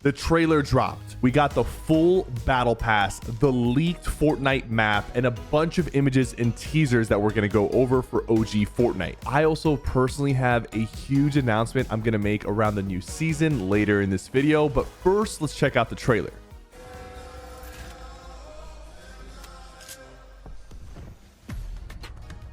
The trailer dropped. We got the full battle pass, the leaked Fortnite map, and a bunch of images and teasers that we're going to go over for OG Fortnite. I also personally have a huge announcement I'm going to make around the new season later in this video, but first let's check out the trailer.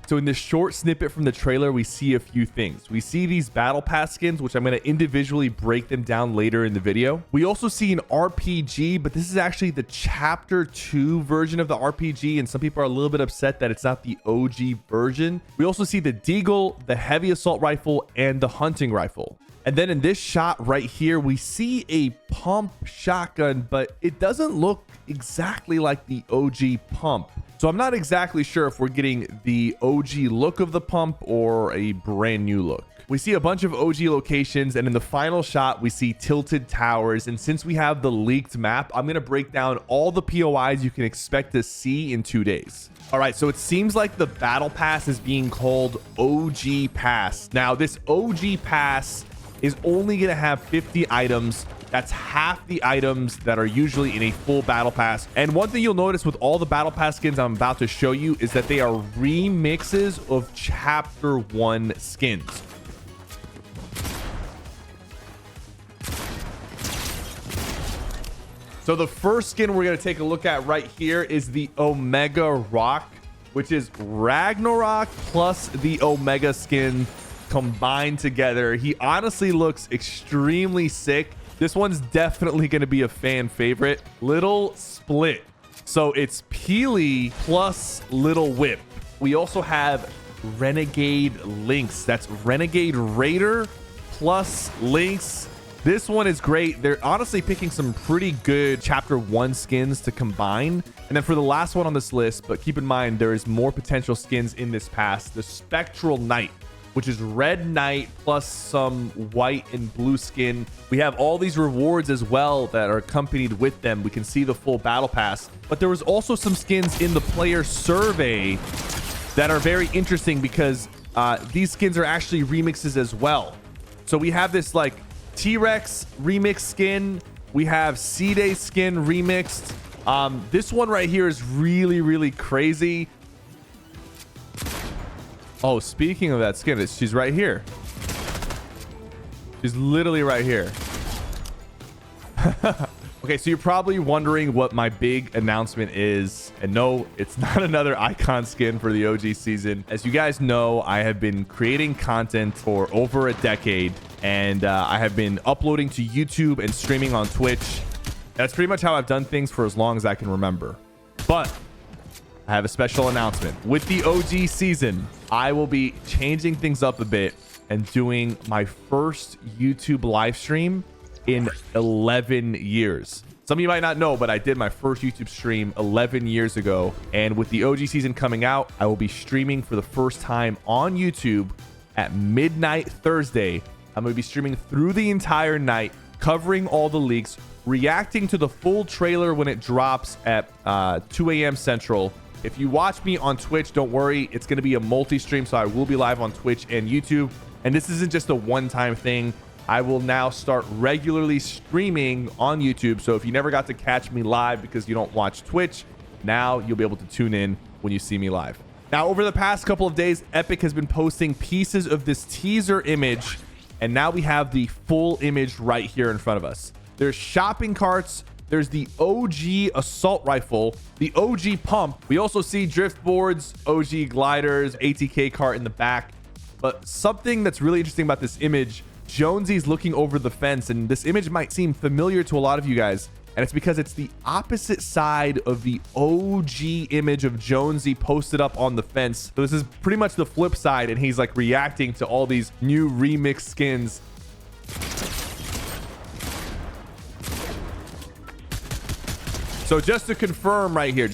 So in this short snippet from the trailer, we see a few things. We see these battle pass skins, which I'm going to individually break them down later in the video. We also see an RPG, but this is actually the chapter 2 version of the RPG, and some people are a little bit upset that it's not the OG version. We also see the deagle, the heavy assault rifle, and the hunting rifle. And then in this shot right here, we see a pump shotgun, but it doesn't look exactly like the OG pump. So I'm not exactly sure if we're getting the OG look of the pump or a brand new look. We see a bunch of OG locations, and in the final shot, we see tilted towers. And since we have the leaked map, I'm going to break down all the POIs you can expect to see in 2 days. All right, so it seems like the battle pass is being called OG Pass. Now, this OG Pass is only going to have 50 items. That's half the items that are usually in a full battle pass. And one thing you'll notice with all the battle pass skins I'm about to show you is that they are remixes of chapter 1 skins. So the first skin we're going to take a look at right here is the Omega Rock, which is Ragnarok plus the Omega skin combined together. He honestly looks extremely sick. This one's definitely going to be a fan favorite. Little split. So it's Peely plus Little Whip. We also have Renegade Lynx. That's Renegade Raider plus Lynx. This one is great. They're honestly picking some pretty good chapter 1 skins to combine. And then for the last one on this list, but keep in mind there is more potential skins in this pass, the Spectral Knight, which is Red Knight plus some white and blue skin. We have all these rewards as well that are accompanied with them. We can see the full battle pass, but there was also some skins in the player survey that are very interesting because these skins are actually remixes as well. So we have this like T-Rex remix skin. We have C-Day skin remixed. This one right here is really, really crazy. Oh, speaking of that skin, she's right here. She's literally right here. Okay, so you're probably wondering what my big announcement is. And no, it's not another icon skin for the OG season. As you guys know, I have been creating content for over a decade. And I have been uploading to YouTube and streaming on Twitch. That's pretty much how I've done things for as long as I can remember. But I have a special announcement. With the OG season, I will be changing things up a bit and doing my first YouTube live stream in 11 years. Some of you might not know, but I did my first YouTube stream 11 years ago. And with the OG season coming out, I will be streaming for the first time on YouTube at midnight Thursday. I'm going to be streaming through the entire night, covering all the leaks, reacting to the full trailer when it drops at 2 a.m. Central. If you watch me on Twitch, don't worry. It's going to be a multi-stream, so I will be live on Twitch and YouTube. And this isn't just a one-time thing. I will now start regularly streaming on YouTube. So if you never got to catch me live because you don't watch Twitch, now you'll be able to tune in when you see me live. Now, over the past couple of days, Epic has been posting pieces of this teaser image, and now we have the full image right here in front of us. There's shopping carts. There's the OG assault rifle, the OG pump. We also see drift boards, OG gliders, ATK cart in the back. But something that's really interesting about this image, Jonesy's looking over the fence, and this image might seem familiar to a lot of you guys. And it's because it's the opposite side of the OG image of Jonesy posted up on the fence. So this is pretty much the flip side, and he's like reacting to all these new remix skins. So just to confirm right here,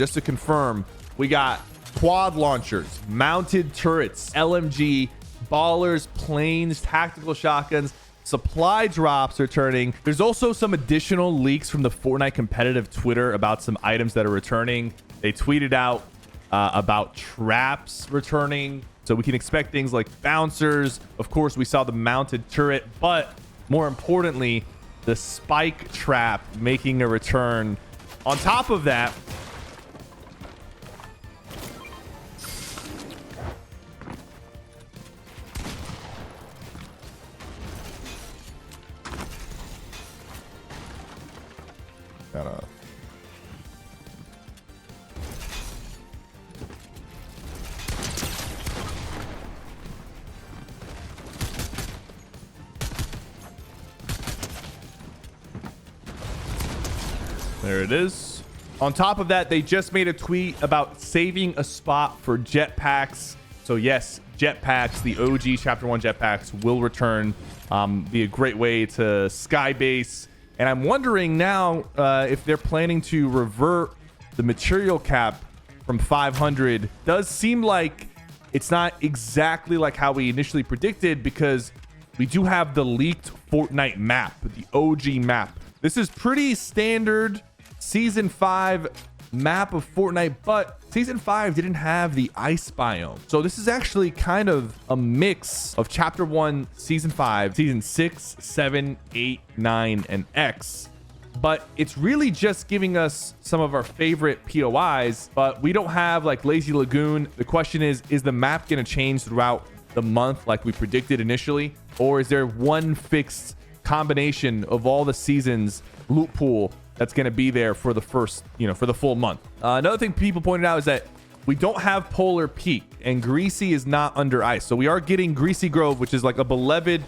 we got quad launchers, mounted turrets, LMG, ballers, planes, tactical shotguns, supply drops returning. There's also some additional leaks from the Fortnite competitive Twitter about some items that are returning. They tweeted out about traps returning. So we can expect things like bouncers. Of course, we saw the mounted turret, but more importantly, the spike trap making a return. On top of that, there it is. On top of that, they just made a tweet about saving a spot for Jetpacks. So yes, Jetpacks, the OG Chapter 1 Jetpacks will return. Be a great way to skybase. And I'm wondering now if they're planning to revert the material cap from 500. Does seem like it's not exactly like how we initially predicted, because we do have the leaked Fortnite map, the OG map. This is pretty standard Season 5 map of Fortnite, but Season 5 didn't have the ice biome. So this is actually kind of a mix of Chapter 1, Season 5, Season 6, 7, 8, 9, and X. But it's really just giving us some of our favorite POIs, but we don't have like Lazy Lagoon. The question is the map going to change throughout the month like we predicted initially? Or is there one fixed combination of all the seasons loot pool that's going to be there for the first, for the full month? Another thing people pointed out is that we don't have Polar Peak, and Greasy is not under ice. So we are getting Greasy Grove, which is like a beloved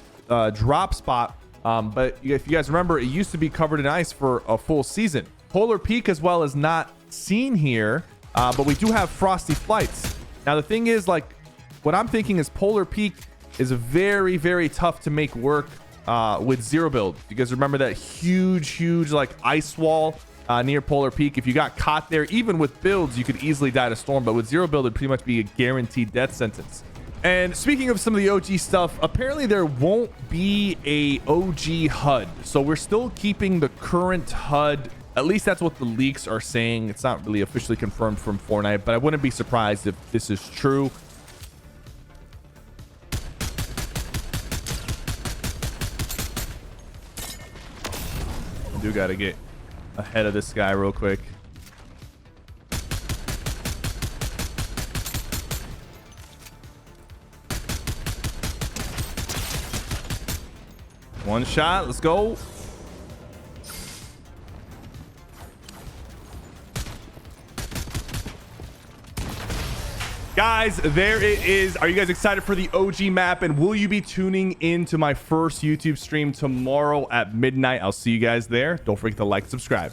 drop spot. But if you guys remember, it used to be covered in ice for a full season. Polar Peak as well is not seen here, but we do have Frosty Flights. Now, the thing is, like, what I'm thinking is Polar Peak is very, very tough to make work with zero build. You guys remember that huge like ice wall near Polar Peak? If you got caught there, even with builds, you could easily die to storm, but with zero build, it'd pretty much be a guaranteed death sentence. And speaking of some of the OG stuff, apparently there won't be a OG HUD. So we're still keeping the current HUD. At least that's what the leaks are saying. It's not really officially confirmed from Fortnite, but I wouldn't be surprised if this is true. I do got to get ahead of this guy real quick. One shot, let's go. Guys, there it is. Are you guys excited for the OG map? And will you be tuning into my first YouTube stream tomorrow at midnight? I'll see you guys there. Don't forget to like and subscribe.